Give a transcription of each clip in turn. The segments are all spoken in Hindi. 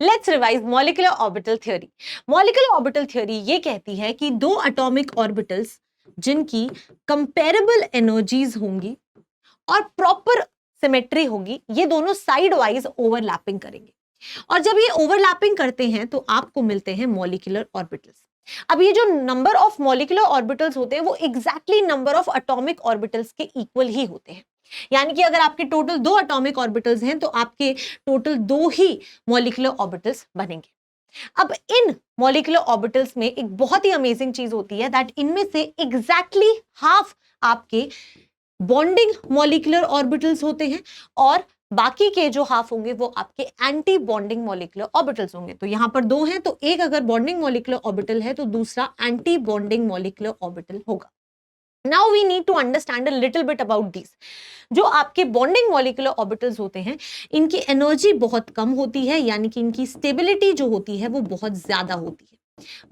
Let's revise molecular orbital theory. Molecular orbital theory ये कहती है कि दो एटॉमिक ऑर्बिटल्स जिनकी कंपेरेबल एनर्जीज होंगी और प्रॉपर सिमेट्री होगी, ये दोनों साइड वाइज ओवरलैपिंग करेंगे, और जब ये ओवरलैपिंग करते हैं तो आपको मिलते हैं मॉलिक्यूलर ऑर्बिटल्स। अब ये जो नंबर ऑफ मॉलिक्यूलर ऑर्बिटल्स होते हैं वो exactly number of atomic orbitals के इक्वल ही होते हैं। यानी कि अगर आपके टोटल 2 एटॉमिक ऑर्बिटल्स हैं तो आपके टोटल 2 ही मॉलिक्यूलर ऑर्बिटल्स बनेंगे। अब इन मॉलिक्यूलर ऑर्बिटल्स में एक बहुत ही अमेजिंग चीज होती है दैट इनमें से एग्जैक्टली हाफ आपके बॉन्डिंग मॉलिक्यूलर ऑर्बिटल्स होते हैं और बाकी के जो हाफ होंगे वो आपके एंटी बॉन्डिंग मॉलिक्यूलर ऑर्बिटल्स होंगे। तो यहां पर 2 हैं तो एक अगर बॉन्डिंग मॉलिक्यूलर ऑर्बिटल है तो दूसरा एंटी बॉन्डिंग मॉलिक्यूलर ऑर्बिटल होगा। Now we need to understand a little bit about this. जो आपके बॉन्डिंग मॉलिक्यूलर ऑर्बिटल्स होते हैं इनकी एनर्जी बहुत कम होती है, यानी कि इनकी स्टेबिलिटी जो होती है वो बहुत ज्यादा होती है।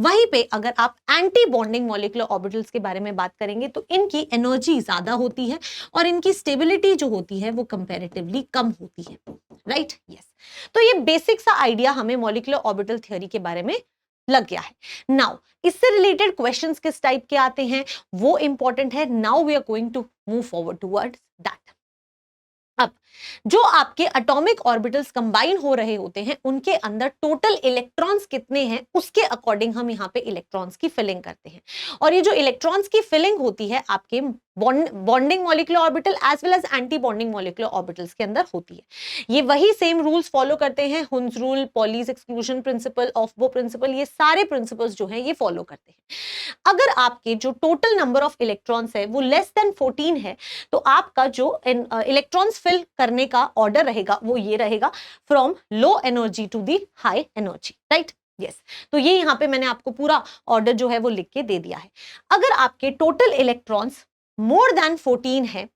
वहीं पे अगर आप एंटी बॉन्डिंग मॉलिक्यूलर ऑर्बिटल्स के बारे में बात करेंगे तो इनकी एनर्जी ज्यादा होती है और इनकी स्टेबिलिटी जो होती है वो कंपैरेटिवली कम होती है। Right, yes. तो ये बेसिक सा आइडिया हमें मॉलिक्यूलर ऑर्बिटल थ्योरी के बारे में लग गया है। नाउ इससे रिलेटेड क्वेश्चंस किस टाइप के आते हैं वो इंपॉर्टेंट है। Now we are going to move forward towards that. अब जो आपके एटॉमिक ऑर्बिटल्स कंबाइन हो रहे होते हैं उनके अंदर टोटल इलेक्ट्रॉन्स कितने हैं उसके अकॉर्डिंग हम यहाँ पे इलेक्ट्रॉन्स की फिलिंग करते हैं। और ये जो इलेक्ट्रॉन्स की फिलिंग होती है आपके bonding molecular orbital as well as anti bonding molecular orbitals के अंदर होती है। ये वही सेम रूल्स फॉलो करते हैं, Hund's rule, Pauli's exclusion principle, aufbau principle, ये सारे प्रिंसिपल्स जो हैं ये फॉलो करते हैं। अगर आपके जो टोटल नंबर ऑफ इलेक्ट्रॉन्स है वो लेस देन 14 है तो आपका जो इलेक्ट्रॉन्स फिल करने का ऑर्डर रहेगा वो ये रहेगा, from low energy to the high energy. Right, yes. तो ये यहां पे मैंने आपको पूरा ऑर्डर जो है वो लिख के दे दिया है। अगर आपके टोटल इलेक्ट्रॉन्स मोर देन 14 है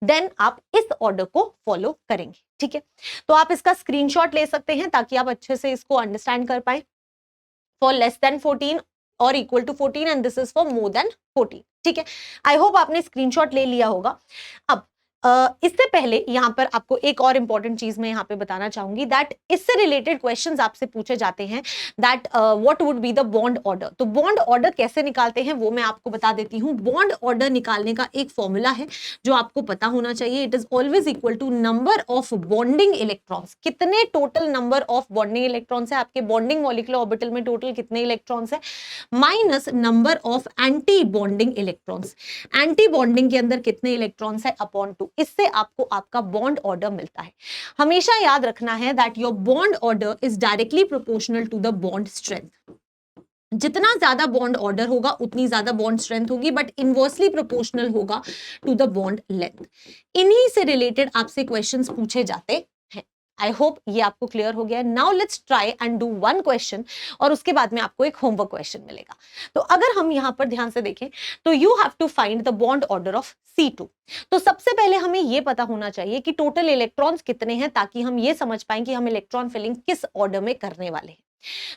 देन आप इस ऑर्डर को फॉलो करेंगे। ठीक है, तो आप इसका स्क्रीनशॉट ले सकते हैं ताकि आप अच्छे से इसको अंडरस्टैंड कर पाए। फॉर लेस देन 14 और equal to 14 and this is for more than 14। ठीक है, आई होप आपने स्क्रीनशॉट ले लिया होगा। अब इससे पहले यहां पर आपको एक और इंपॉर्टेंट चीज मैं यहां पे बताना चाहूंगी दैट इससे रिलेटेड क्वेश्चंस आपसे पूछे जाते हैं that what would be the bond order. तो बॉन्ड ऑर्डर कैसे निकालते हैं वो मैं आपको बता देती हूँ। बॉन्ड ऑर्डर निकालने का एक फॉर्मूला है जो आपको पता होना चाहिए। It is always equal to number of bonding electrons. कितने total number of bonding electrons है आपके बॉन्डिंग मॉलिक्यूलर ऑर्बिटल में, टोटल कितने इलेक्ट्रॉन्स है, minus number of antibonding electrons. Antibonding के अंदर कितने इलेक्ट्रॉन्स है अपॉन 2। इससे आपको आपका बॉन्ड ऑर्डर मिलता है। हमेशा याद रखना है that your bond order is directly proportional to the bond strength. जितना ज्यादा बॉन्ड ऑर्डर होगा उतनी ज्यादा बॉन्ड स्ट्रेंथ होगी, बट इनवर्सली प्रोपोर्शनल होगा टू द बॉन्ड लेंथ। इन्हीं से रिलेटेड आपसे क्वेश्चंस पूछे जाते हैं। आई होप ये आपको क्लियर हो गया है। Now let's try and do one question और उसके बाद में आपको एक होमवर्क क्वेश्चन मिलेगा। तो अगर हम यहां पर ध्यान से देखें तो you have to find the bond order of C2। तो सबसे पहले हमें यह पता होना चाहिए कि टोटल इलेक्ट्रॉन्स कितने हैं ताकि हम ये समझ पाएं कि हम इलेक्ट्रॉन फिलिंग किस ऑर्डर में करने वाले हैं।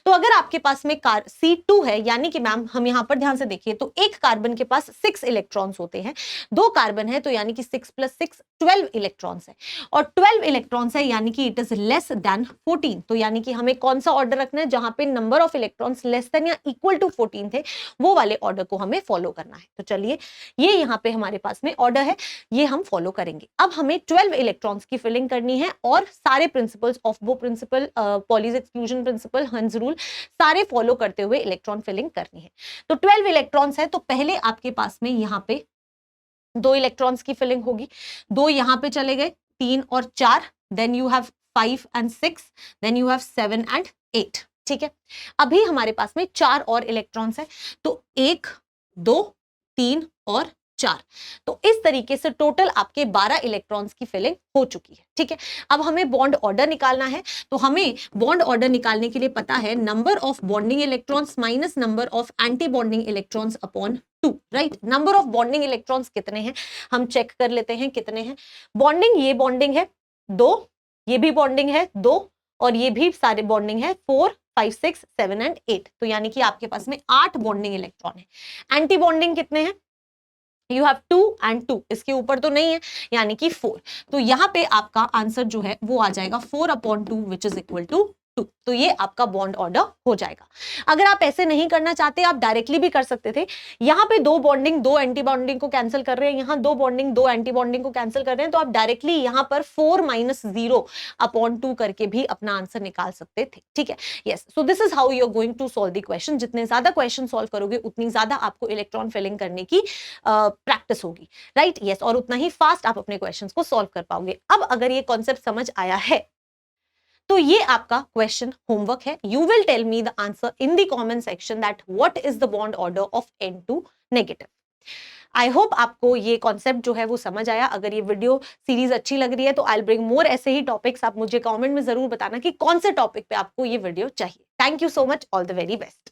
तो अगर आपके पास में C2 है, यानी कि मैम हम यहां पर ध्यान से देखिए तो एक कार्बन के पास 6 इलेक्ट्रॉन्स होते हैं, 2 कार्बन है तो यानी कि 6 + 6 12 इलेक्ट्रॉन्स है, और 12 इलेक्ट्रॉन्स है यानी कि इट इज लेस देन 14। तो यानी कि हमें कौन सा ऑर्डर रखना है, जहां पे number of electrons less than या इक्वल टू 14 थे वो वाले ऑर्डर को हमें फॉलो करना है। तो चलिए ये यहाँ पे हमारे पास में ऑर्डर है, ये हम फॉलो करेंगे। अब हमें 12 इलेक्ट्रॉन्स की फिलिंग करनी है और सारे principles, aufbau principle, Pauli's exclusion principle, Hund's rule सारे फॉलो करते हुए इलेक्ट्रॉन फिलिंग करनी है। तो 12 इलेक्ट्रॉन्स है तो पहले आपके पास में यहां पे 2 इलेक्ट्रॉन्स की फिलिंग होगी। 2 यहां पे चले गए, 3 और 4, then you have 5 and 6, then you have 7 and 8। ठीक है, अभी हमारे पास में 4 और इलेक्ट्रॉन्स है तो 1, 2, 3 और 4। तो इस तरीके से टोटल आपके 12 इलेक्ट्रॉन्स की फिलिंग हो चुकी है। ठीक है, अब हमें बॉन्ड ऑर्डर निकालना है। तो हमें बॉन्ड ऑर्डर निकालने के लिए पता है number of bonding electrons minus number of antibonding electrons upon 2। Right, number of bonding electrons कितने हैं हम चेक कर लेते हैं कितने हैं। बॉन्डिंग, ये बॉन्डिंग है 2, ये भी बॉन्डिंग है 2 और ये भी सारे बॉन्डिंग है 4, 5, 6, 7 and 8। तो यानी कि आपके पास में 8 बॉन्डिंग इलेक्ट्रॉन है। एंटी बॉन्डिंग कितने हैं, यू हैव 2 and 2, इसके ऊपर तो नहीं है यानी कि 4। तो यहां पे आपका आंसर जो है वो आ जाएगा 4/2 विच इज इक्वल टू 2, तो ये आपका बॉन्ड ऑर्डर हो जाएगा। अगर आप ऐसे नहीं करना चाहते, आप डायरेक्टली भी कर सकते थे। यहां पे दो बॉन्डिंग दो एंटी बॉन्डिंग को कैंसिल कर रहे हैं, यहां दो बॉन्डिंग दो एंटी बॉन्डिंग को कैंसिल कर रहे हैं, तो आप डायरेक्टली यहां पर 4 - 0/2 करके भी अपना आंसर निकाल सकते थे। ठीक है, yes. So this is how you are going to solve the question. जितने ज्यादा क्वेश्चन सॉल्व करोगे उतनी ज्यादा आपको इलेक्ट्रॉन फिलिंग करने की प्रैक्टिस होगी, राइट? यस, और उतना ही फास्ट आप अपने क्वेश्चंस को सॉल्व कर पाओगे। अब अगर ये कॉन्सेप्ट समझ आया है तो ये आपका क्वेश्चन होमवर्क है। You will tell me the answer in the comment section that what is the bond order of N2 negative. I hope आपको ये कॉन्सेप्ट जो है वो समझ आया। अगर ये वीडियो सीरीज अच्छी लग रही है तो आई विल ब्रिंग मोर ऐसे ही टॉपिक्स। आप मुझे कमेंट में जरूर बताना कि कौन से टॉपिक पे आपको ये वीडियो चाहिए। Thank you so much, all the very best.